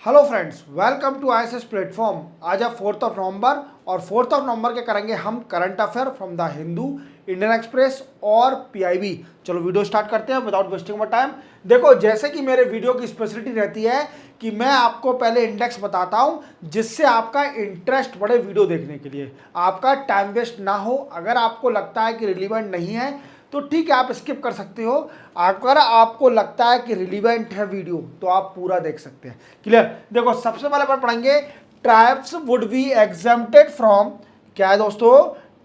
Hello friends, welcome to ISS platform. आज है 4 नवंबर और 4 नवंबर के करेंगे हम current affair from the Hindu, Indian express और पीआईबी। चलो वीडियो स्टार्ट करते हैं विदाउट वेस्टिंग माय टाइम। देखो, जैसे कि मेरे वीडियो की स्पेशलिटी रहती है कि मैं आपको पहले इंडेक्स बताता हूं जिससे आपका इंटरेस्ट बढ़े वीडियो देखने के लिए, आपका टाइम वेस्ट ना हो। अगर आपको लगता है कि रिलीवेंट नहीं है तो ठीक है, आप स्किप कर सकते हो। अगर आपको लगता है कि रिलीवेंट है वीडियो तो आप पूरा देख सकते हैं। क्लियर? देखो, सबसे पहले अपन पढ़ेंगे tribes would be exempted from, क्या है दोस्तों?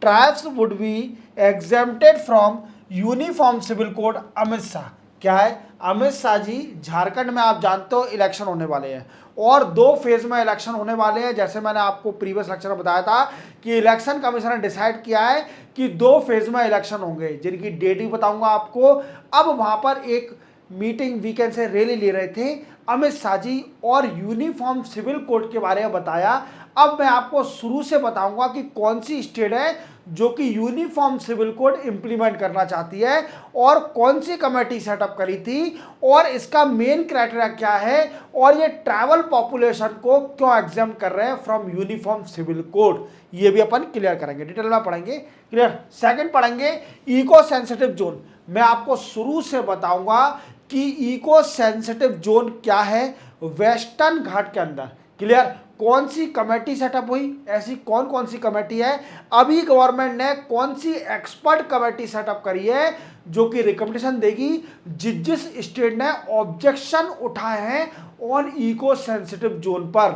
Tribes would be exempted from uniform civil code. Amit Shah, क्या है? अमित शाह जी, झारखंड में आप जानते हो इलेक्शन होने वाले हैं और 2 फेज में इलेक्शन होने वाले हैं। जैसे मैंने आपको प्रीवियस लेक्चर में बताया था कि इलेक्शन कमीशन ने डिसाइड किया है कि 2 फेज में इलेक्शन होंगे, जिनकी डेट भी बताऊंगा आपको। अब वहां पर एक मीटिंग वीकेंड से रैली ले रहे थे अमित शाह जी और यूनिफॉर्म सिविल कोड के बारे में बताया। अब मैं आपको शुरू से बताऊंगा कि कौन सी स्टेट है जो कि यूनिफॉर्म सिविल कोड इंप्लीमेंट करना चाहती है और कौन सी कमेटी सेटअप करी थी और इसका मेन क्राइटेरिया क्या है और ये ट्रैवल पॉपुलेशन को क्यों एग्जाम कर रहे हैं फ्रॉम यूनिफॉर्म सिविल कोड। ये भी अपन क्लियर करेंगे, डिटेल में पढ़ेंगे। क्लियर? सेकंड पढ़ेंगे इको सेंसिटिव जोन। मैं आपको शुरू से बताऊंगा कि इको सेंसिटिव जोन क्या है वेस्टर्न घाट के अंदर। क्लियर? कौन सी कमेटी सेटअप हुई, ऐसी कौन कौन सी कमेटी है, अभी गवर्नमेंट ने कौन सी एक्सपर्ट कमेटी सेटअप करी है जो कि रिकमेंडेशन देगी जिस जिस स्टेट ने ऑब्जेक्शन उठाए हैं ऑन इको सेंसिटिव जोन पर।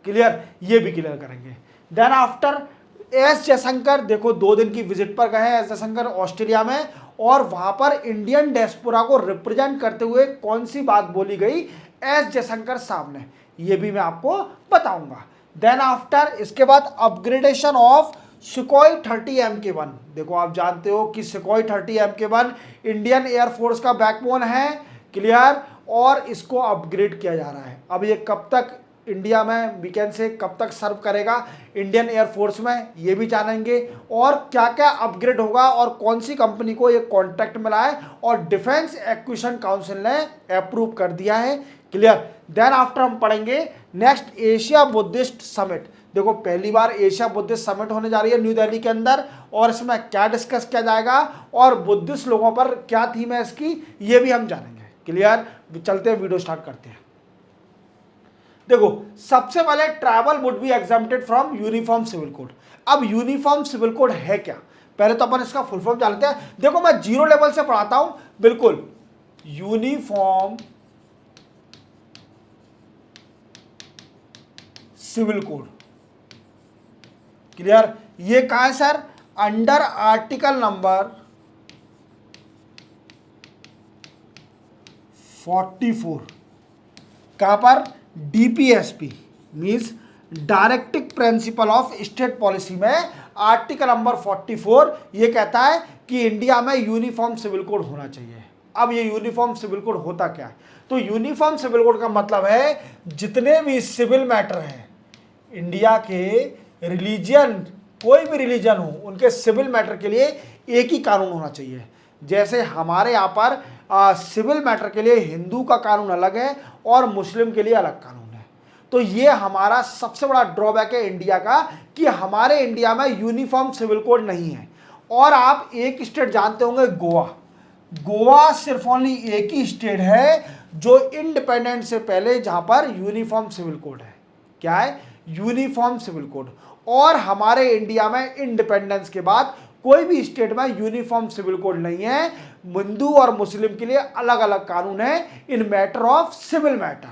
क्लियर? ये भी क्लियर करेंगे। देन आफ्टर एस जयशंकर, देखो 2 दिन की विजिट पर गए हैं एस जयशंकर ऑस्ट्रेलिया में और वहां पर इंडियन डियास्पोरा को रिप्रेजेंट करते हुए कौन सी बात बोली गई एस जयशंकर साहब ने, ये भी मैं आपको बताऊंगा। देन आफ्टर, इसके बाद अपग्रेडेशन ऑफ सुकोई 30 MK1। देखो, आप जानते हो कि सुकोई 30 MK1 इंडियन एयरफोर्स का बैकबोन है। क्लियर? और इसको अपग्रेड किया जा रहा है। अब ये कब तक इंडिया में वीकेंड से कब तक सर्व करेगा इंडियन एयरफोर्स में, ये भी जानेंगे। और क्या क्या अपग्रेड होगा और कौन सी कंपनी को ये कॉन्ट्रैक्ट मिला है और डिफेंस एक्विजिशन काउंसिल ने अप्रूव कर दिया है। क्लियर? देन आफ्टर हम पढ़ेंगे नेक्स्ट एशिया बुद्धिस्ट समिट। देखो, पहली बार एशिया बुद्धिस्ट समिट होने जा रही है न्यू दिल्ली के अंदर और इसमें क्या डिस्कस किया जाएगा और बुद्धिस्ट लोगों पर क्या थीम है इसकी, ये भी हम जानेंगे। क्लियर? चलते हैं, वीडियो स्टार्ट करते हैं। देखो, सबसे पहले travel would be exempted from uniform civil code. अब यूनिफॉर्म सिविल कोड है क्या, पहले तो अपन इसका फुल फॉर्म जान लेते हैं। देखो, मैं 0 लेवल से पढ़ाता हूं, बिल्कुल। Uniform civil code. क्लियर? ये कहां है सर? Under article number 44। कहां पर? DPSP means directive principle of state policy में आर्टिकल नंबर 44 ये कहता है कि इंडिया में यूनिफॉर्म सिविल कोड होना चाहिए। अब ये यूनिफॉर्म सिविल कोड होता क्या है? तो यूनिफॉर्म सिविल कोड का मतलब है जितने भी सिविल मैटर हैं इंडिया के, रिलीजियन, कोई भी रिलीजन हो, उनके सिविल मैटर के लिए एक ही कानून होना चाहिए। जैसे हमारे यहाँ पर सिविल मैटर के लिए हिंदू का कानून अलग है और मुस्लिम के लिए अलग कानून है। तो ये हमारा सबसे बड़ा ड्रॉबैक है इंडिया का कि हमारे इंडिया में यूनिफॉर्म सिविल कोड नहीं है। और आप एक स्टेट जानते होंगे, गोवा। गोवा सिर्फ ओनली एक ही स्टेट है जो इंडिपेंडेंट से पहले जहां पर यूनिफॉर्म सिविल कोड है। क्या है? Uniform civil code. और हमारे इंडिया में इंडिपेंडेंस के बाद कोई भी स्टेट में यूनिफॉर्म सिविल कोड नहीं है। हिंदू और मुस्लिम के लिए अलग अलग कानून है in matter of civil matter.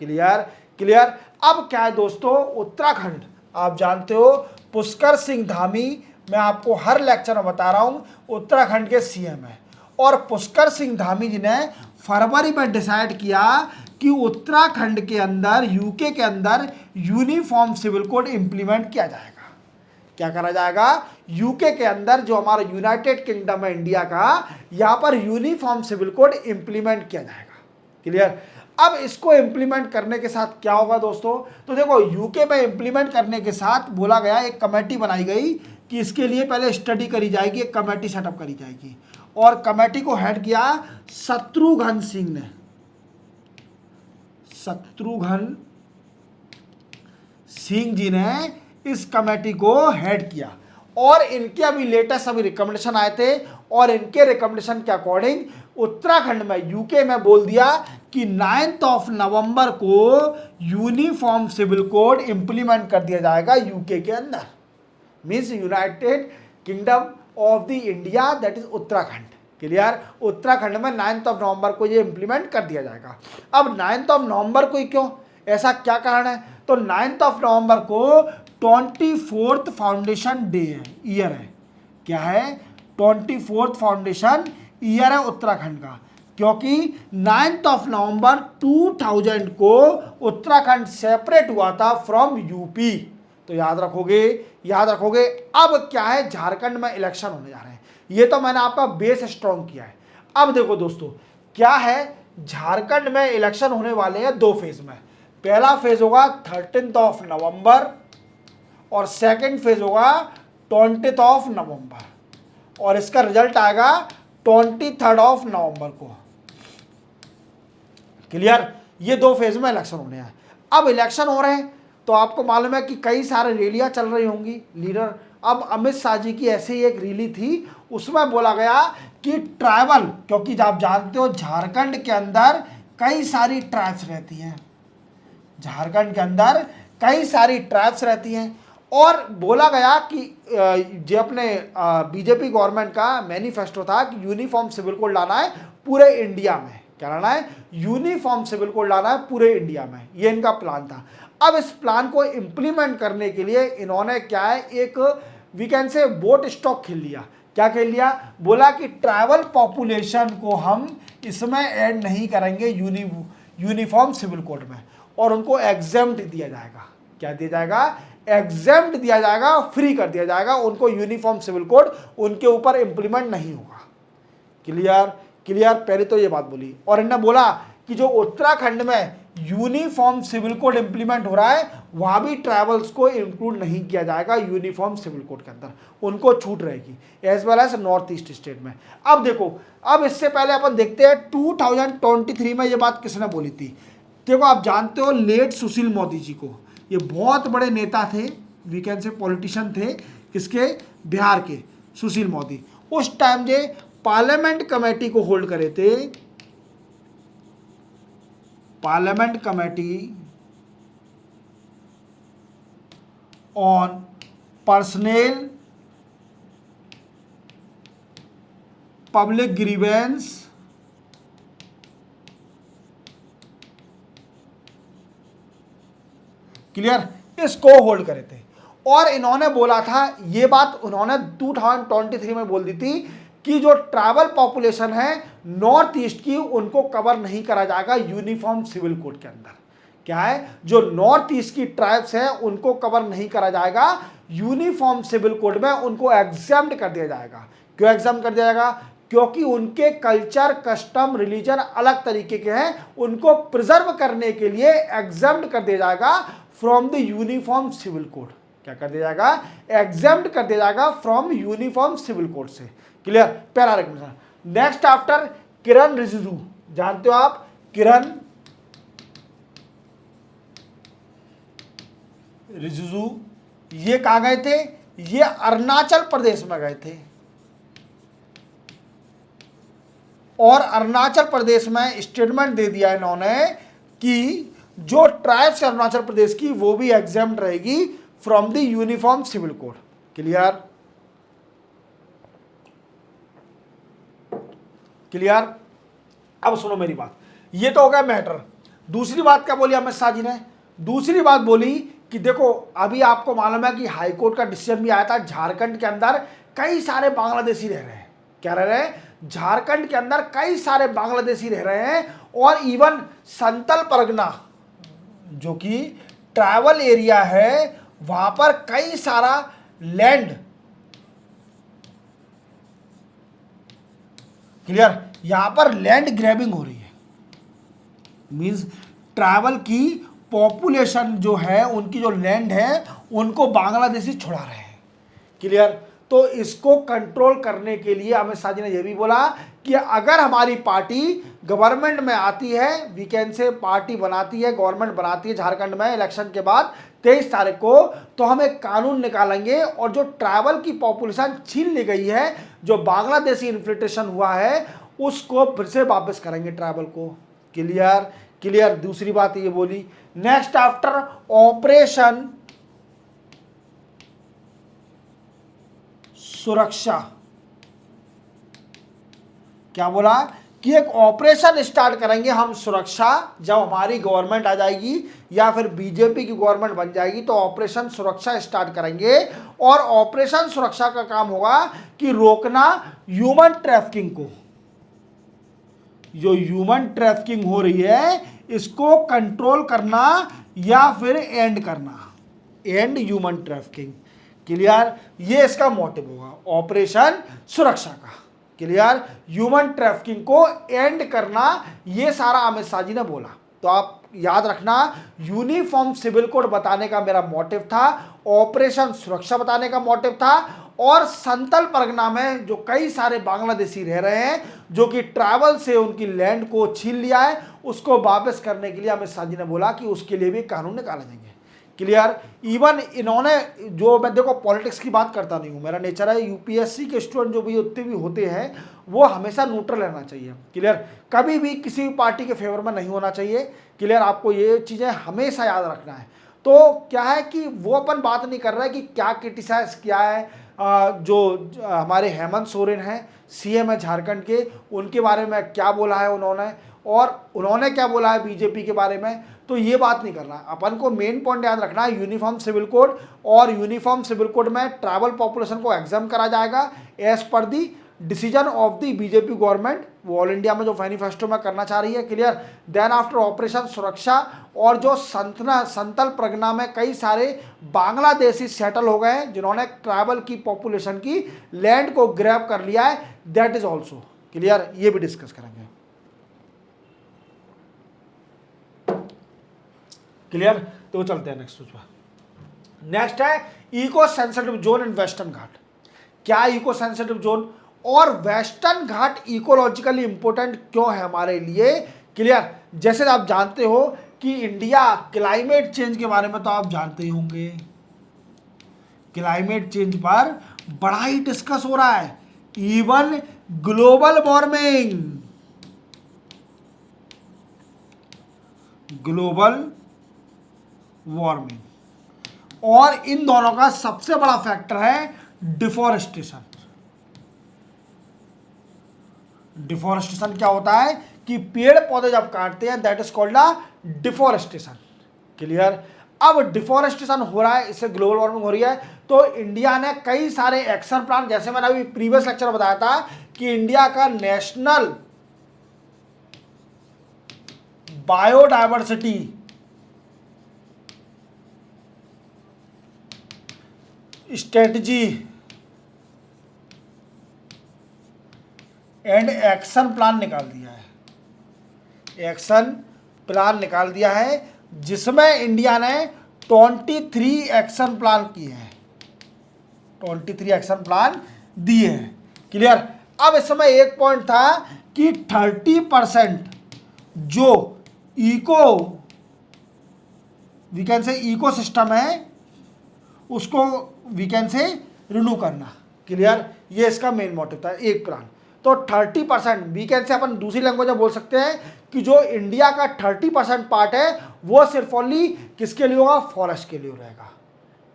Clear? Clear? अब क्या है दोस्तों, उत्तराखंड, आप जानते हो पुष्कर सिंह धामी, मैं आपको हर लेक्चर में बता रहा हूं, उत्तराखंड के सीएम है। और पुष्कर सिंह धामी जी ने फरवरी में डिसाइड किया कि उत्तराखंड के अंदर, यूके के अंदर यूनिफॉर्म सिविल कोड इंप्लीमेंट किया जाएगा। क्या करा जाएगा? यूके के अंदर, जो हमारा यूनाइटेड किंगडम है इंडिया का, यहां पर यूनिफॉर्म सिविल कोड इंप्लीमेंट किया जाएगा। क्लियर? अब इसको इंप्लीमेंट करने के साथ क्या होगा दोस्तों? तो देखो, यूके में इंप्लीमेंट करने के साथ बोला गया, एक कमेटी बनाई गई कि इसके लिए पहले स्टडी करी जाएगी, एक कमेटी सेटअप करी जाएगी और कमेटी को हेड किया शत्रुघ्न सिंह ने। शत्रुघ्न सिंह जी ने इस कमेटी को हेड किया और इनके अभी लेटेस्ट अभी रिकमेंडेशन आए थे और इनके रिकमेंडेशन के अकॉर्डिंग उत्तराखंड में यूके में बोल दिया कि 9 नवंबर को यूनिफॉर्म सिविल कोड इंप्लीमेंट कर दिया जाएगा यूके के अंदर, means United kingdom of the India, that is Uttarakhand. Clear? Uttarakhand में 9 नवंबर को ये इंप्लीमेंट कर दिया जाएगा। अब 9 नवंबर को ही क्यों, ऐसा क्या कारण है? तो 9 नवंबर को 24th फाउंडेशन डे है, ईयर है। क्या है? 24th फाउंडेशन ईयर है उत्तराखंड का, क्योंकि 9 नवंबर 2000 को उत्तराखंड सेपरेट हुआ था फ्रॉम यूपी। तो याद रखोगे, याद रखोगे। अब क्या है, झारखंड में इलेक्शन होने जा रहे हैं, ये तो मैंने आपका बेस स्ट्रॉन्ग किया है। अब देखो दोस्तों क्या है, झारखंड में इलेक्शन होने वाले हैं 2 फेज में। पहला फेज होगा 13 नवंबर और सेकंड फेज होगा 20 नवंबर और इसका रिजल्ट आएगा 23 नवंबर को। क्लियर? ये 2 फेज में इलेक्शन होने हैं। अब इलेक्शन हो रहे हैं तो आपको मालूम है कि कई सारे रैलियां चल रही होंगी लीडर। अब अमित शाह जी की ऐसे ही एक रैली थी, उसमें बोला गया कि ट्राइबल, क्योंकि आप जानते हो झारखंड के अंदर कई सारी ट्राइब्स रहती हैं, झारखंड के अंदर कई सारी ट्राइब्स रहती हैं और बोला गया कि जो अपने बीजेपी गवर्नमेंट का मैनिफेस्टो था कि यूनिफॉर्म सिविल कोड लाना है पूरे इंडिया में। क्या लाना है? यूनिफॉर्म सिविल कोड लाना है पूरे इंडिया में, ये इनका प्लान था। अब इस प्लान को इंप्लीमेंट करने के लिए इन्होंने क्या है, एक we can say vote stock खेल लिया। क्या खेल लिया? बोला कि ट्राइबल पॉपुलेशन को हम इसमें ऐड नहीं करेंगे यूनिफॉर्म सिविल कोड में और उनको एग्जेम्प्ट दिया जाएगा। क्या दिया जाएगा? एग्जेम्प्ट दिया जाएगा, फ्री कर दिया जाएगा, उनको यूनिफॉर्म सिविल कोड उनके ऊपर इंप्लीमेंट नहीं होगा। क्लियर? क्लियर? पहले तो ये बात बोली और इन्होंने बोला कि जो उत्तराखंड में यूनिफॉर्म सिविल कोड इंप्लीमेंट हो रहा है वहां भी ट्राइबल्स को इंक्लूड नहीं किया जाएगा यूनिफॉर्म सिविल कोड के अंदर, उनको छूट रहेगी as well as north east state में। अब देखो, अब इससे पहले अपन देखते हैं 2023 में ये बात किसने बोली थी। देखो आप जानते हो लेट सुशील मोदी जी को, ये बहुत बड़े नेता थे, वी कैन से पॉलिटिशियन थे, किसके? बिहार के सुशील मोदी। उस टाइम जे पार्लियामेंट कमेटी को होल्ड करे थे, parliament committee on personnel public grievance clear, इसको होल्ड करे थे और इन्होंने बोला था, ये बात उन्होंने 2023 में बोल दी थी कि जो ट्राइबल पॉपुलेशन है नॉर्थ ईस्ट की उनको कवर नहीं करा जाएगा यूनिफॉर्म सिविल कोड के अंदर। क्या है? जो नॉर्थ ईस्ट की ट्राइब्स हैं उनको कवर नहीं करा जाएगा यूनिफॉर्म सिविल कोड में, उनको एग्जाम्प्ट कर दिया जाएगा। क्यों एग्जाम्प्ट कर दिया जाएगा? क्योंकि उनके कल्चर, कस्टम, रिलीजन अलग तरीके के हैं, उनको प्रिजर्व करने के लिए एग्जाम्प्ट कर दिया जाएगा from the uniform civil code. क्या कर दिया जाएगा? एग्जाम्प्ट कर दिया जाएगा फ्रॉम यूनिफॉर्म सिविल कोड से। क्लियर? पहला recommendation. Next after Kiren Rijiju, जानते हो आप किरण रिजिजू, ये कहाँ गए थे? ये अरुणाचल प्रदेश में गए थे और अरुणाचल प्रदेश में स्टेटमेंट दे दिया इन्होंने कि जो ट्राइब्स है अरुणाचल प्रदेश की वो भी एग्जाम्प्ट रहेगी from the uniform civil code. Clear? Clear? अब सुनो मेरी बात, ये तो हो गया मैटर। दूसरी बात क्या बोली अमित शाह जी ने? दूसरी बात बोली कि देखो अभी आपको मालूम है कि हाईकोर्ट का डिसीजन भी आया था, झारखंड के अंदर कई सारे बांग्लादेशी रह रहे हैं। क्या रह रहे हैं? झारखंड के अंदर कई सारे बांग्लादेशी रह रहे हैं और इवन संतल परगना जो कि ट्राइबल एरिया है वहां पर कई सारा लैंड, क्लियर, यहां पर लैंड ग्रैबिंग हो रही है, मींस ट्राइबल की पॉपुलेशन जो है उनकी जो लैंड है उनको बांग्लादेशी छुड़ा रहे हैं। क्लियर? तो इसको कंट्रोल करने के लिए अमित शाह जी ने यह भी बोला कि अगर हमारी पार्टी गवर्नमेंट में आती है, वीकेंड से पार्टी बनाती है, गवर्नमेंट बनाती है झारखंड में इलेक्शन के बाद 23 तारीख को, तो हम एक कानून निकालेंगे और जो ट्राइबल की पॉपुलेशन छीन ली गई है, जो बांग्लादेशी इन्फिल्ट्रेशन हुआ है, उसको फिर से वापस करेंगे ट्राइबल को। Clear clear. दूसरी बात ये बोली, नेक्स्ट आफ्टर ऑपरेशन सुरक्षा, क्या बोला कि एक ऑपरेशन स्टार्ट करेंगे हम सुरक्षा, जब हमारी गवर्नमेंट आ जाएगी या फिर बीजेपी की गवर्नमेंट बन जाएगी तो ऑपरेशन सुरक्षा स्टार्ट करेंगे। और ऑपरेशन सुरक्षा का काम होगा कि रोकना ह्यूमन ट्रैफिकिंग को, जो ह्यूमन ट्रैफिकिंग हो रही है इसको कंट्रोल करना या फिर एंड करना, एंड ह्यूमन ट्रैफिकिंग। क्लियर। ये इसका मोटिव होगा ऑपरेशन सुरक्षा का। क्लियर। ह्यूमन ट्रैफिकिंग को एंड करना, ये सारा अमित शाह जी ने बोला। तो आप याद रखना, यूनिफॉर्म सिविल कोड बताने का मेरा मोटिव था, ऑपरेशन सुरक्षा बताने का मोटिव था, और संतल परगना में जो कई सारे बांग्लादेशी रह रहे हैं जो कि ट्रैवल से उनकी लैंड को छीन लिया है, उसको वापस करने के लिए अमित शाह जी ने बोला कि उसके लिए भी कानून निकाले जाएंगे। क्लियर। इवन इन्होंने, जो मैं देखो पॉलिटिक्स की बात करता नहीं हूँ, मेरा नेचर है, यूपीएससी के स्टूडेंट जो भी उतने भी होते हैं वो हमेशा न्यूट्रल रहना चाहिए। क्लियर। कभी भी किसी भी पार्टी के फेवर में नहीं होना चाहिए। क्लियर। आपको ये चीज़ें हमेशा याद रखना है। तो क्या है कि वो अपन बात नहीं कर रहे कि क्या क्रिटिसाइज किया है जो हमारे हेमंत सोरेन हैं, सीएम है झारखंड के, उनके बारे में क्या बोला है उन्होंने, और उन्होंने क्या बोला है बीजेपी के बारे में, तो ये बात नहीं करना। अपन को मेन पॉइंट याद रखना है यूनिफॉर्म सिविल कोड, और यूनिफॉर्म सिविल कोड में ट्राइबल पॉपुलेशन को एग्जाम करा जाएगा as per the decision of the BJP government, वो ऑल इंडिया में जो मैनिफेस्टो में करना चाह रही है। क्लियर। देन आफ्टर ऑपरेशन सुरक्षा, और जो संतल प्रगना में कई सारे बांग्लादेशी सेटल हो गए हैं जिन्होंने ट्राइबल की पॉपुलेशन की लैंड को ग्रैब कर लिया है, दैट इज ऑल्सो क्लियर, ये भी डिस्कस करेंगे। क्लियर। तो चलते हैं नेक्स्ट पर। नेक्स्ट है eco sensitive zone in Western Ghat. क्या इको सेंसिटिव जोन और वेस्टर्न घाट इकोलॉजिकली इंपॉर्टेंट क्यों है हमारे लिए? क्लियर। जैसे आप जानते हो कि इंडिया, क्लाइमेट चेंज के बारे में तो आप जानते ही होंगे, क्लाइमेट चेंज पर बड़ा ही डिस्कस हो रहा है, even global warming, global warming, और इन दोनों का सबसे बड़ा फैक्टर है डिफॉरेस्टेशन। डिफॉरेस्टेशन क्या होता है कि पेड़ पौधे जब काटते हैं, that is called a deforestation. Clear. अब डिफॉरेस्टेशन हो रहा है, इससे ग्लोबल वार्मिंग हो रही है, तो इंडिया ने कई सारे एक्शन प्लान, जैसे मैंने अभी प्रीवियस लेक्चर में बताया था कि इंडिया का national biodiversity strategy and action plan निकाल दिया है, एक्शन प्लान निकाल दिया है, जिसमें इंडिया ने 23 एक्शन प्लान किए हैं, 23 एक्शन प्लान दिए हैं। क्लियर। अब इस समय एक पॉइंट था कि 30% जो इको वीकेंड से इको सिस्टम है उसको वीकेंड से रिन्यू करना। क्लियर। ये इसका मेन मोटिव था, एक प्लान। तो 30% वीकेंड से अपन दूसरी लैंग्वेज में बोल सकते हैं कि जो इंडिया का 30% पार्ट है वो सिर्फ ओनली किसके लिए होगा? फॉरेस्ट के लिए रहेगा,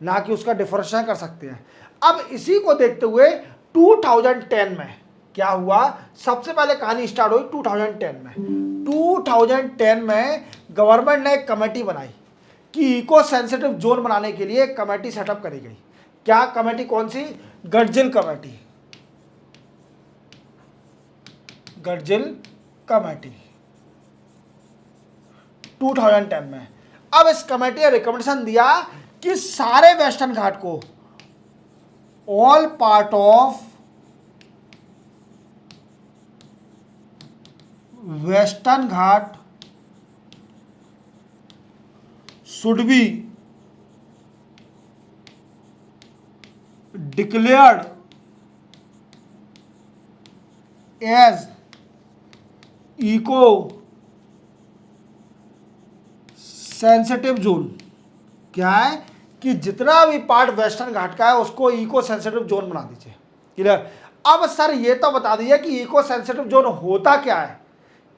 ना कि उसका डिफरेंशिएशन कर सकते हैं। अब इसी को देखते हुए 2010 में क्या हुआ? सबसे पहले कहानी स्टार्ट हुई 2010 में। 2010 में गवर्नमेंट ने एक कमेटी बनाई कि इको सेंसिटिव जोन बनाने के लिए एक कमेटी सेटअप करी गई। क्या कमेटी? कौन सी? गडजिल कमेटी, गडजिल कमेटी 2010 में। अब इस कमेटी ने रिकमेंडेशन दिया कि सारे वेस्टर्न घाट को, all part of Western Ghat should be declared as eco sensitive zone. क्या है कि जितना भी पार्ट वेस्टर्न घाट का है उसको इको सेंसिटिव जोन बना दीजिए। क्लियर। अब सर ये तो बता दिया कि इको सेंसिटिव जोन होता क्या है,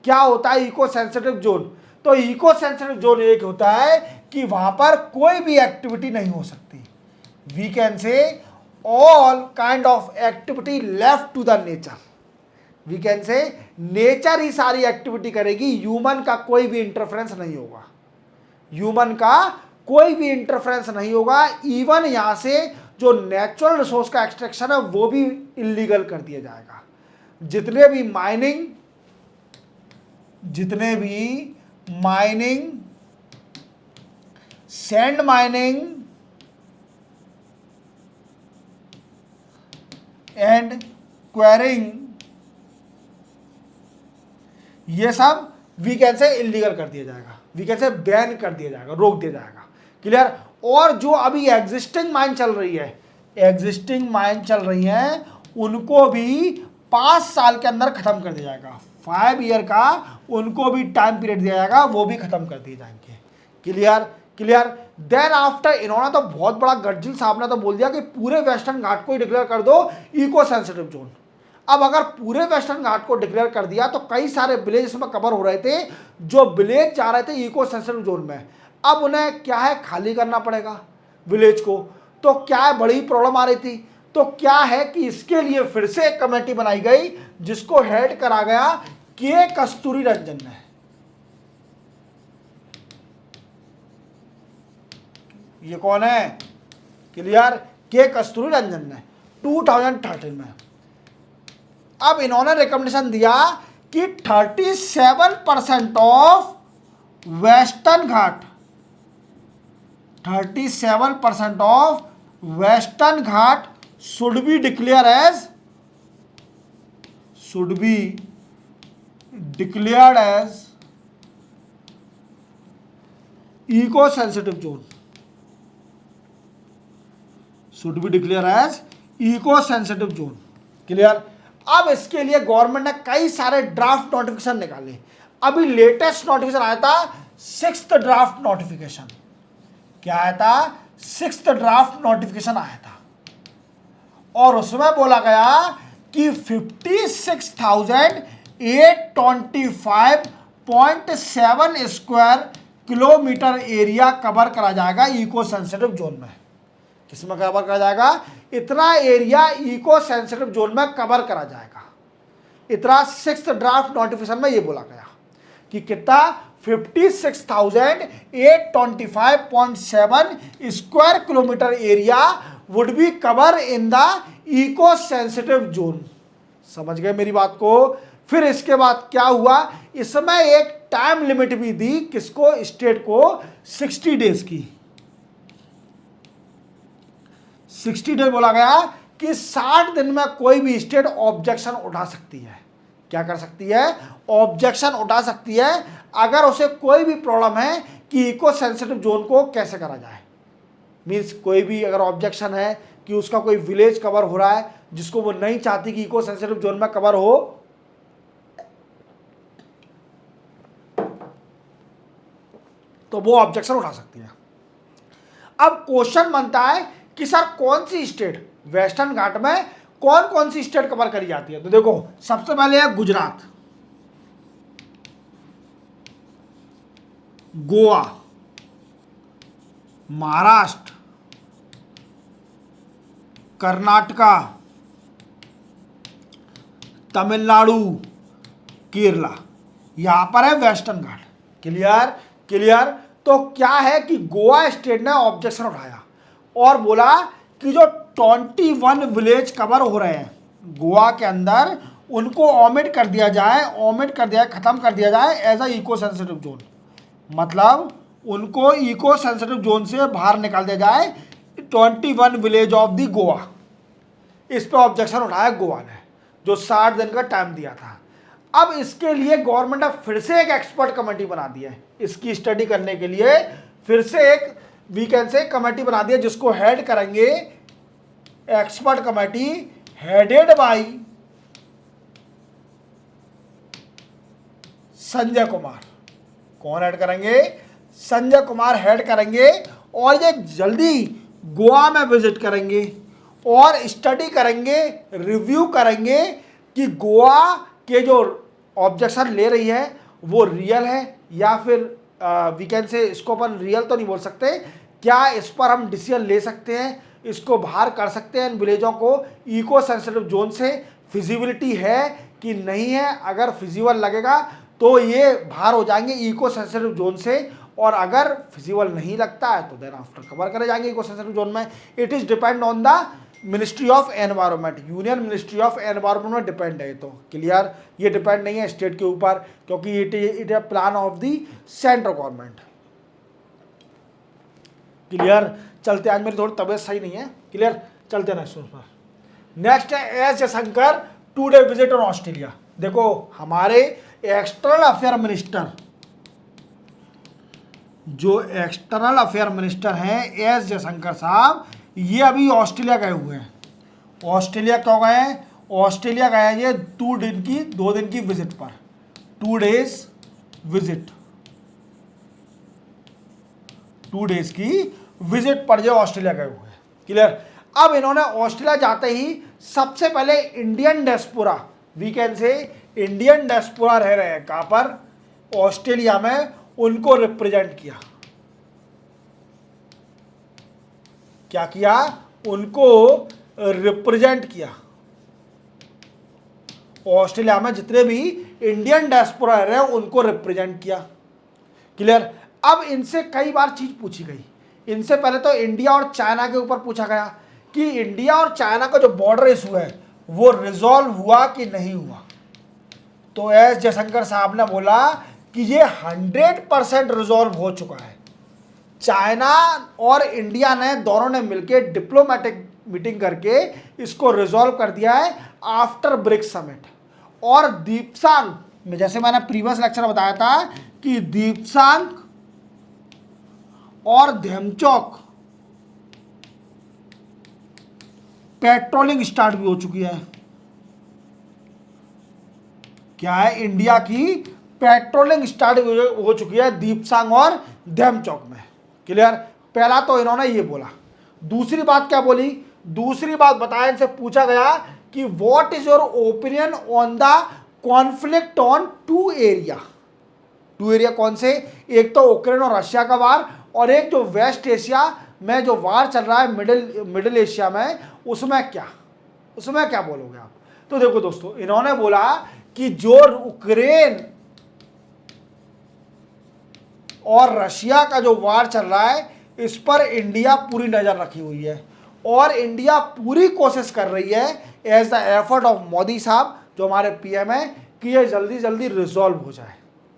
क्या होता है इको सेंसिटिव जोन। तो इको सेंसिटिव जोन एक होता है कि वहां पर कोई भी एक्टिविटी नहीं हो सकती। We can say all kind of activity left to the nature. We can say nature ही सारी एक्टिविटी करेगी, ह्यूमन का कोई भी इंटरफेरेंस नहीं होगा, ह्यूमन का कोई भी इंटरफेरेंस नहीं होगा। इवन यहां से जो नेचुरल रिसोर्स का एक्सट्रैक्शन है वो भी इलीगल कर दिया जाएगा। जितने भी mining, sand mining and quarrying, ये सब वीकेंड से इलीगल कर दिया जाएगा, वीकेंड से बैन कर दिया जाएगा, रोक दिया जाएगा। क्लियर। और जो अभी एग्जिस्टिंग माइन चल रही है, उनको भी 5 साल के अंदर खत्म कर दिया जाएगा। 5 ईयर का उनको भी टाइम पीरियड दिया जाएगा, वो भी खत्म कर दिए जाएंगे। क्लियर। देन आफ्टर इन्होंने तो बहुत बड़ा गज्जिल साहब ने तो बोल दिया कि पूरे वेस्टर्न घाट को ही डिक्लेयर कर दो इको सेंसिटिव जोन। अब अगर पूरे वेस्टर्न घाट को डिक्लेयर कर दिया तो कई सारे विलेज इसमें कवर हो रहे थे, जो विलेज जा रहे थे इको सेंसिटिव जोन में, अब उन्हें क्या है खाली करना पड़ेगा विलेज को। तो क्या है बड़ी प्रॉब्लम आ रही थी। तो क्या है कि इसके लिए फिर से एक कमेटी बनाई गई जिसको हेड करा गया के कस्तूरी रंजन ने। ये कौन है? क्लियर, के कस्तूरी रंजन ने 2013 में। अब इन्होंने रिकमेंडेशन दिया कि 37% of Western Ghat, 37% of Western Ghat should be declared as eco sensitive zone, should be declare as eco sensitive zone. Clear. अब इसके लिए गवर्नमेंट ने कई सारे ड्राफ्ट नोटिफिकेशन निकाले। अभी लेटेस्ट नोटिफिकेशन आया था 6th ड्राफ्ट नोटिफिकेशन। क्या आया था? 6th ड्राफ्ट नोटिफिकेशन आया था और उसमें बोला गया कि 56,825.7 स्क्वायर किलोमीटर एरिया कवर करा जाएगा इको सेंसिटिव जोन में। किसमें कवर करा जाएगा? इतना एरिया इको सेंसिटिव जोन में कवर करा जाएगा। इतना 6th ड्राफ्ट नोटिफिकेशन में ये बोला गया कि कितना 56,825.7 square kilometre area would be cover in the eco sensitive zone. समझ गए मेरी बात को? फिर इसके बाद क्या हुआ, इसमें एक टाइम लिमिट भी दी, किसको? स्टेट को 60 डेज की। 60 डेज बोला गया कि 60 दिन में कोई भी स्टेट ऑब्जेक्शन उठा सकती है। क्या कर सकती है? ऑब्जेक्शन उठा सकती है अगर उसे कोई भी प्रॉब्लम है कि इको सेंसिटिव जोन को कैसे करा जाए। मीन्स कोई भी अगर ऑब्जेक्शन है कि उसका कोई विलेज कवर हो रहा है जिसको वो नहीं चाहती कि इको सेंसिटिव जोन में कवर हो, तो वो ऑब्जेक्शन उठा सकती है। अब क्वेश्चन बनता है कि सर कौन सी स्टेट, वेस्टर्न घाट में कौन कौन सी स्टेट कवर करी जाती है? तो देखो, सबसे पहले है गुजरात, गोवा, महाराष्ट्र, कर्नाटका, तमिलनाडु, केरला, यहां पर है वेस्टर्न घाट। क्लियर। तो क्या है कि गोवा स्टेट ने ऑब्जेक्शन उठाया और बोला कि जो 21 विलेज कवर हो रहे हैं गोवा के अंदर, उनको ओमिट कर दिया जाए, खत्म कर दिया जाए as a eco sensitive zone. मतलब उनको इको सेंसिटिव जोन से बाहर निकाल दिया जाए, 21 विलेज ऑफ द गोवा। इस पे ऑब्जेक्शन उठाया गोवा ने, जो 60 दिन का टाइम दिया था। अब इसके लिए गवर्नमेंट ने फिर से एक एक्सपर्ट कमेटी बना दी है, इसकी स्टडी करने के लिए फिर से एक वीकेंड से कमेटी बना दी है, जिसको हेड करेंगे expert committee headed by Sanjay Kumar. कौन ऐड करेंगे? संजय कुमार हेड करेंगे और ये जल्दी गोवा में विजिट करेंगे और स्टडी करेंगे, रिव्यू करेंगे कि गोवा के जो ऑब्जेक्शन ले रही है वो रियल है या फिर वी कैन से, इसको अपन रियल तो नहीं बोल सकते, क्या इस पर हम डिसीजन ले सकते हैं, इसको बाहर कर सकते हैं इन विलेजों को इको सेंसिटिव जोन से, फिजिबिलिटी है कि नहीं है। अगर फिजिबल लगेगा तो ये बाहर हो जाएंगे इको सेंसिटिव जोन से, और अगर फिजिबल नहीं लगता है तो देन आफ्टर कवर करे जाएंगे इको सेंसिटिव जोन में। It is depend on the ministry of environment, union ministry of environment में डिपेंड है। तो क्लियर, ये डिपेंड नहीं है स्टेट के ऊपर, क्योंकि it is plan of the central government. Clear, चलते, आज मेरी थोड़ी तबीयत सही नहीं है। क्लियर, चलते नेक्स्ट पर। नेक्स्ट है S Jaishankar to-day visit on Australia. देखो हमारे एक्सटर्नल अफेयर मिनिस्टर, जो एक्सटर्नल अफेयर मिनिस्टर हैं एस जयशंकर साहब, ये अभी ऑस्ट्रेलिया गए हुए हैं। ऑस्ट्रेलिया क्यों गए हैं? ऑस्ट्रेलिया गए हैं ये 2 दिन की विजिट पर, 2 डेज विजिट, 2 डेज की विजिट पर जो ऑस्ट्रेलिया गए हुए हैं। क्लियर, अब इन्होंने ऑस्ट्रेलिया जाते ही सबसे पहले Indian diaspora, we can say Indian diaspora रह रहे हैं कहां पर? ऑस्ट्रेलिया में, उनको रिप्रेजेंट किया। क्या किया? उनको रिप्रेजेंट किया। ऑस्ट्रेलिया में जितने भी इंडियन डियास्पोरा रह रहे हैं उनको रिप्रेजेंट किया। क्लियर, अब इनसे कई बार चीज पूछी गई। इनसे पहले तो इंडिया और चाइना के ऊपर पूछा गया कि इंडिया और चाइना का जो बॉर्डर इशू है वो रिजॉल्व हुआ कि नहीं हुआ। तो एस जयशंकर साहब ने बोला कि ये 100% रिजॉल्व हो चुका है। चाइना और इंडिया ने दोनों ने मिलकर डिप्लोमेटिक मीटिंग करके इसको रिजॉल्व कर दिया है आफ्टर ब्रिक्स समिट। और दीपसांग में, जैसे मैंने प्रीवियस लेक्चर में बताया था कि दीपसांग और धेमचौक पेट्रोलिंग स्टार्ट भी हो चुकी है। क्या है? इंडिया की पेट्रोलिंग स्टार्ट हो चुकी है दीपसांग और धेमचौक में। क्लियर, पहला तो इन्होंने ये बोला। दूसरी बात क्या बोली? दूसरी बात बताया, इनसे पूछा गया कि what is your opinion on the conflict on 2 area. 2 area कौन से? एक तो यूक्रेन और रशिया का वार, और एक जो वेस्ट एशिया में जो वार चल रहा है मिडिल एशिया में, उसमें क्या बोलोगे आप? तो देखो दोस्तों, इन्होंने बोला कि जो यूक्रेन और रशिया का जो वार चल रहा है इस पर इंडिया पूरी नजर रखी हुई है, और इंडिया पूरी कोशिश कर रही है as the effort of Modi साहब जो हमारे पीएम है कि ये जल्दी जल्दी रिजॉल्व हो जाए,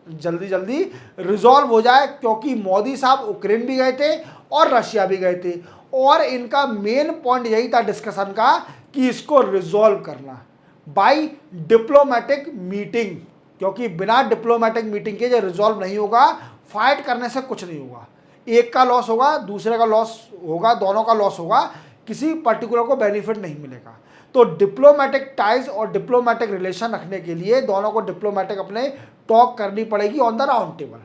जल्दी जल्दी रिजॉल्व हो जाए। क्योंकि मोदी साहब यूक्रेन भी गए थे और रशिया भी गए थे, और इनका मेन पॉइंट यही था डिस्कशन का कि इसको रिजॉल्व करना बाय डिप्लोमेटिक मीटिंग, क्योंकि बिना डिप्लोमेटिक मीटिंग के जो रिजॉल्व नहीं होगा, फाइट करने से कुछ नहीं होगा। एक का लॉस होगा, दूसरे का लॉस होगा, दोनों का लॉस होगा, किसी पर्टिकुलर को बेनिफिट नहीं मिलेगा। तो डिप्लोमेटिक टाइज और डिप्लोमेटिक रिलेशन रखने के लिए दोनों को डिप्लोमेटिक अपने टॉक करनी पड़ेगी ऑन द राउंड टेबल।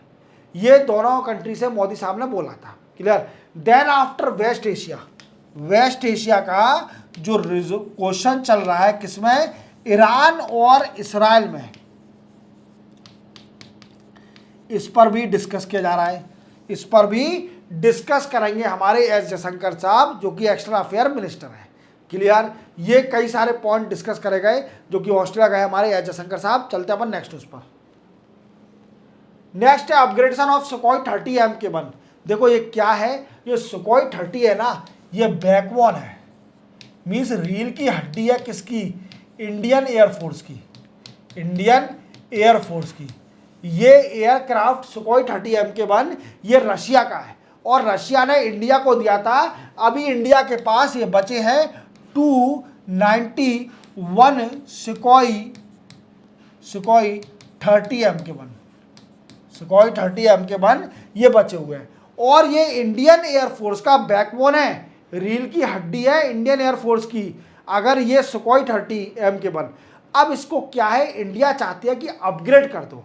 ये दोनों कंट्री से मोदी साहब ने बोला था। Clear, then after West Asia का जो क्वेश्चन चल रहा है किसमें? ईरान और इसराइल में, इस पर भी डिस्कस किया जा रहा है। इस पर भी डिस्कस करेंगे हमारे एस जयशंकर साहब जो कि एक्सटर्नल अफेयर मिनिस्टर है। क्लियर, ये कई सारे पॉइंट डिस्कस करे गए जो कि ऑस्ट्रेलिया गए हमारे एस जयशंकर साहब। चलते अपन नेक्स्ट उस पर। नेक्स्ट है अपग्रेडेशन ऑफ सुखोई 30 MK1। देखो ये क्या है? ये सुखोई 30 है ना, ये बैकबोन है, मीन्स रील की हड्डी है किसकी? इंडियन एयरफोर्स की, इंडियन एयरफोर्स की। ये एयरक्राफ्ट सुखोई 30 MK1 ये रशिया का है, और रशिया ने इंडिया को दिया था। अभी इंडिया के पास ये बचे हैं 291 सुखोई 30 MK1, सुखोई 30 MK1 ये बचे हुए हैं, और ये इंडियन एयरफोर्स का बैकबोन है, रील की हड्डी है इंडियन एयरफोर्स की। अगर ये सुखोई 30 MK1, अब इसको क्या है, इंडिया चाहती है कि अपग्रेड कर दो,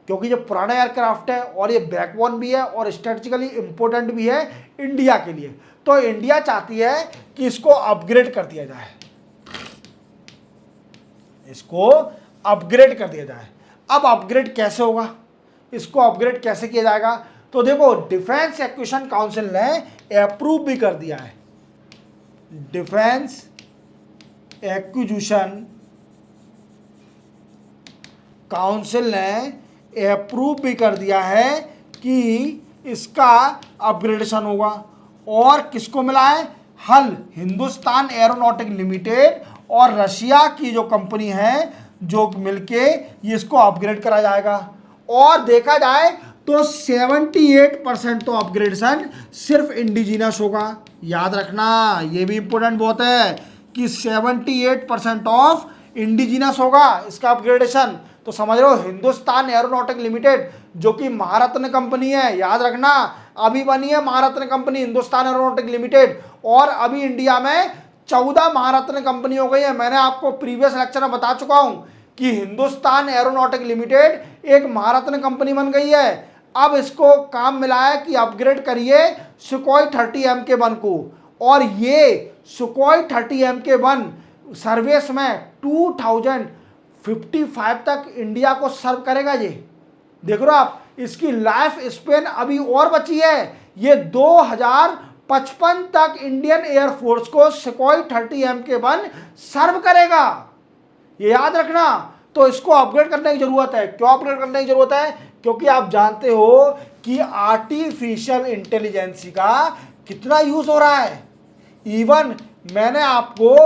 क्योंकि ये पुराना एयरक्राफ्ट है और ये बैकबोन भी है और स्ट्रेटेजिकली इंपॉर्टेंट भी है इंडिया के लिए। तो इंडिया चाहती है कि इसको अपग्रेड कर दिया जाए, इसको अपग्रेड कर दिया जाए। अब अपग्रेड कैसे होगा, इसको अपग्रेड कैसे किया जाएगा? तो देखो, डिफेंस एक्विजिशन काउंसिल ने अप्रूव भी कर दिया है, डिफेंस एक्विजिशन काउंसिल ने अप्रूव भी कर दिया है कि इसका अपग्रेडेशन होगा। और किसको मिला है? हल, हिंदुस्तान एरोनॉटिक लिमिटेड और रशिया की जो कंपनी है, जो मिलके ये इसको अपग्रेड करा जाएगा। और देखा जाए तो 78% तो अपग्रेडेशन सिर्फ इंडिजिनस होगा। याद रखना, ये भी इंपॉर्टेंट बहुत है कि 78% ऑफ इंडिजिनस होगा इसका अपग्रेडेशन। तो समझ रहे हो, हिंदुस्तान एरोनॉटिक लिमिटेड जो कि महारत्न कंपनी है, याद रखना, अभी बनी है महारत्न कंपनी हिंदुस्तान एरोनॉटिक लिमिटेड, और अभी इंडिया में 14 महारत्न कंपनी हो गई है। मैंने आपको प्रीवियस लेक्चर में बता चुका हूं कि हिंदुस्तान एरोनॉटिक लिमिटेड एक महारत्न कंपनी बन गई है। अब इसको काम मिला है कि अपग्रेड करिए सुखोई 30 MK1 को, और ये सुखोई 30 MK1 सर्विस में 2055 तक इंडिया को सर्व करेगा। ये देख रहे हो आप, इसकी लाइफ स्पेन अभी और बची है। ये 2055 तक इंडियन एयरफोर्स को सुखोई 30 MK1 सर्व करेगा, ये याद रखना। तो इसको अपग्रेड करने की जरूरत है। क्यों अपग्रेड करने की जरूरत है? क्योंकि आप जानते हो कि आर्टिफिशियल इंटेलिजेंस का कितना यूज हो रहा है। इवन मैंने आपको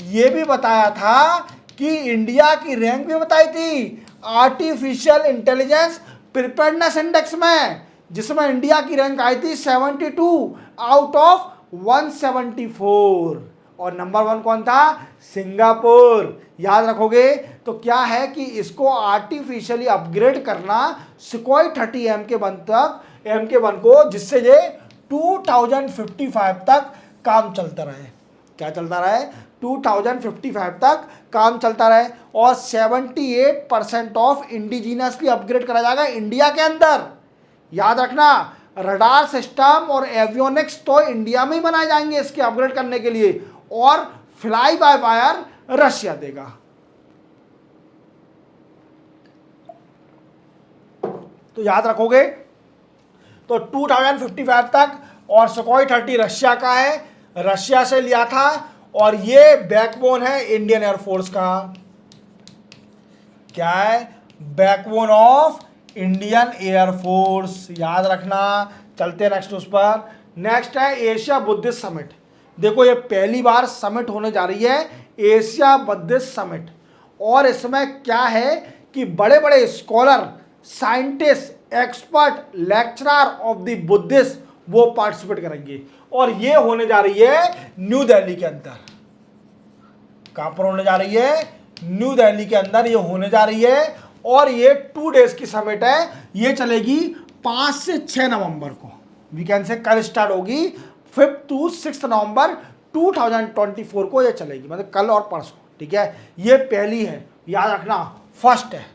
ये भी बताया था कि इंडिया की रैंक भी बताई थी आर्टिफिशियल इंटेलिजेंस प्रिपेयर्डनेस इंडेक्स में, जिसमें इंडिया की रैंक आई थी 72 आउट ऑफ 174, और नंबर 1 कौन था? सिंगापुर। याद रखोगे। तो क्या है कि इसको आर्टिफिशियली अपग्रेड करना सुखोई 30 MK1 को, जिससे ये 2055 तक काम चलता रहे। क्या चलता रहे? 2055 तक काम चलता रहे। और 78% ऑफ इंडिजिनसली अपग्रेड करा जाएगा इंडिया के अंदर। याद रखना, रडार सिस्टम और एवियोनिक्स तो इंडिया में ही बनाए जाएंगे इसके अपग्रेड करने के लिए, और फ्लाई बाय वायर रशिया देगा। तो याद रखोगे। तो 2055 तक, और सुखोई 30 रशिया का है, रशिया से लिया था, और ये बैकबोन है इंडियन एयरफोर्स का। क्या है? Backbone of Indian air force. याद रखना। चलते नेक्स्ट उस पर। नेक्स्ट है एशिया बुद्धिस्ट समिट। देखो, ये पहली बार समिट होने जा रही है, एशिया बुद्धिस्ट समिट। और इसमें क्या है कि बड़े बड़े scholar, scientist, expert, lecturer of the Buddhist वो पार्टिसिपेट करेंगे। और ये होने जा रही है न्यू दिल्ली के अंदर। कहां पर होने जा रही है? न्यू दिल्ली के अंदर ये होने जा रही है। और ये 2 डेज की समिट है। ये चलेगी 5 से 6 नवंबर को। वीकेंड से कल स्टार्ट होगी, 5 to 6 नवंबर 2024 को ये चलेगी, मतलब कल और परसों। ठीक है, ये पहली है, याद रखना, फर्स्ट है।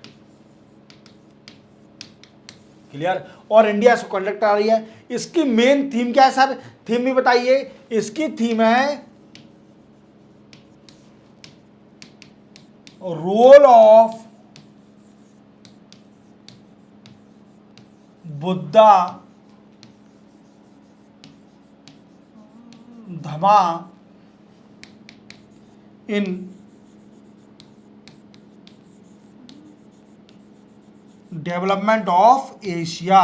क्लियर? और इंडिया इसको कंडक्ट कर रही है। इसकी मेन थीम क्या है सर? थीम भी बताइए। इसकी थीम है role of Buddha Dhamma in development of Asia.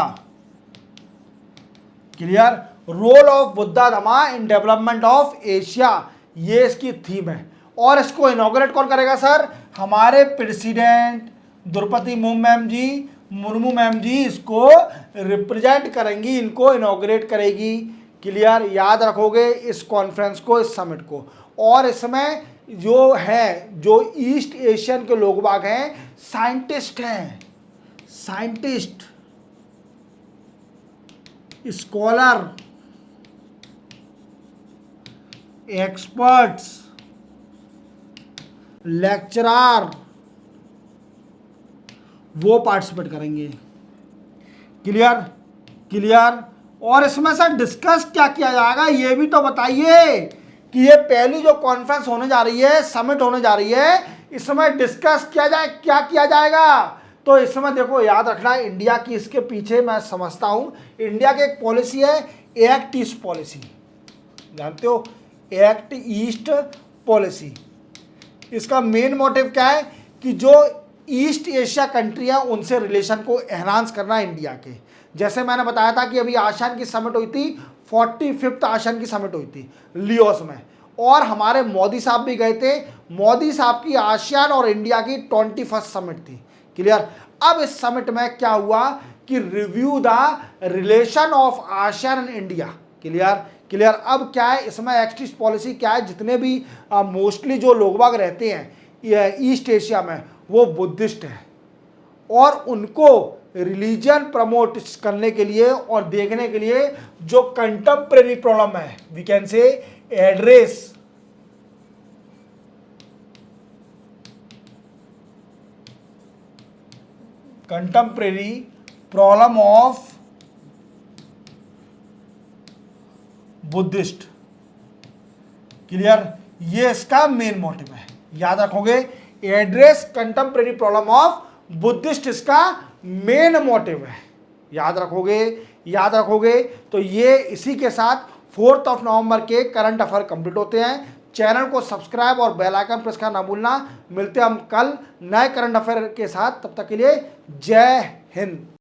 Clear? Role of Buddha Dhamma in development of Asia, ये इसकी थीम है। और इसको इनॉग्रेट कौन करेगा सर? हमारे प्रेसिडेंट द्रौपदी मुर्मू मैम जी इसको रिप्रेजेंट करेंगी, इनको इनॉग्रेट करेगी। क्लियर? याद रखोगे इस कॉन्फ्रेंस को, इस समिट को। और इसमें जो है, जो ईस्ट एशियन के लोग बाग हैं, साइंटिस्ट हैं, साइंटिस्ट, स्कॉलर, एक्सपर्ट्स, लेक्चरर, वो पार्टिसिपेट करेंगे। Clear clear. और इसमें सर डिस्कस क्या किया जाएगा ये भी तो बताइए कि ये पहली जो कॉन्फ्रेंस होने जा रही है, समिट होने जा रही है, इसमें डिस्कस किया जाए, क्या किया जाएगा। तो इसमें देखो याद रखना इंडिया की, इसके पीछे मैं समझता हूं इंडिया की एक पॉलिसी है एक्ट ईस्ट पॉलिसी, जानते हो एक्ट ईस्ट पॉलिसी। इसका मेन मोटिव क्या है कि जो ईस्ट एशिया कंट्री है उनसे रिलेशन को एनहांस करना है इंडिया के। जैसे मैंने बताया था कि अभी आसियान की समिट हुई थी, 45th आसियान की समिट हुई थी लियोस में, और हमारे मोदी साहब भी गए थे। मोदी साहब की आसियान और इंडिया की 21st समिट थी। क्लियर। अब इस समिट में क्या हुआ कि review the relation of ASEAN and India. Clear clear. अब क्या है इसमें एक्ट ईस्ट पॉलिसी क्या है, जितने भी मोस्टली जो लोग बाग रहते हैं ईस्ट एशिया में वो बुद्धिस्ट हैं, और उनको रिलीजन प्रमोट करने के लिए और देखने के लिए जो कंटेम्परेरी प्रॉब्लम है, we can say address contemporary problem of Buddhist. Clear. ये इसका मेन मोटिव है, याद रखोगे, address contemporary problem of Buddhist इसका मेन मोटिव है, याद रखोगे, याद रखोगे। तो ये इसी के साथ 4 नवंबर के करंट अफेयर कंप्लीट होते हैं। चैनल को सब्सक्राइब और बेल आइकन प्रेस करना ना भूलना। मिलते हैं हम कल नए करंट अफेयर के साथ, तब तक के लिए जय हिंद।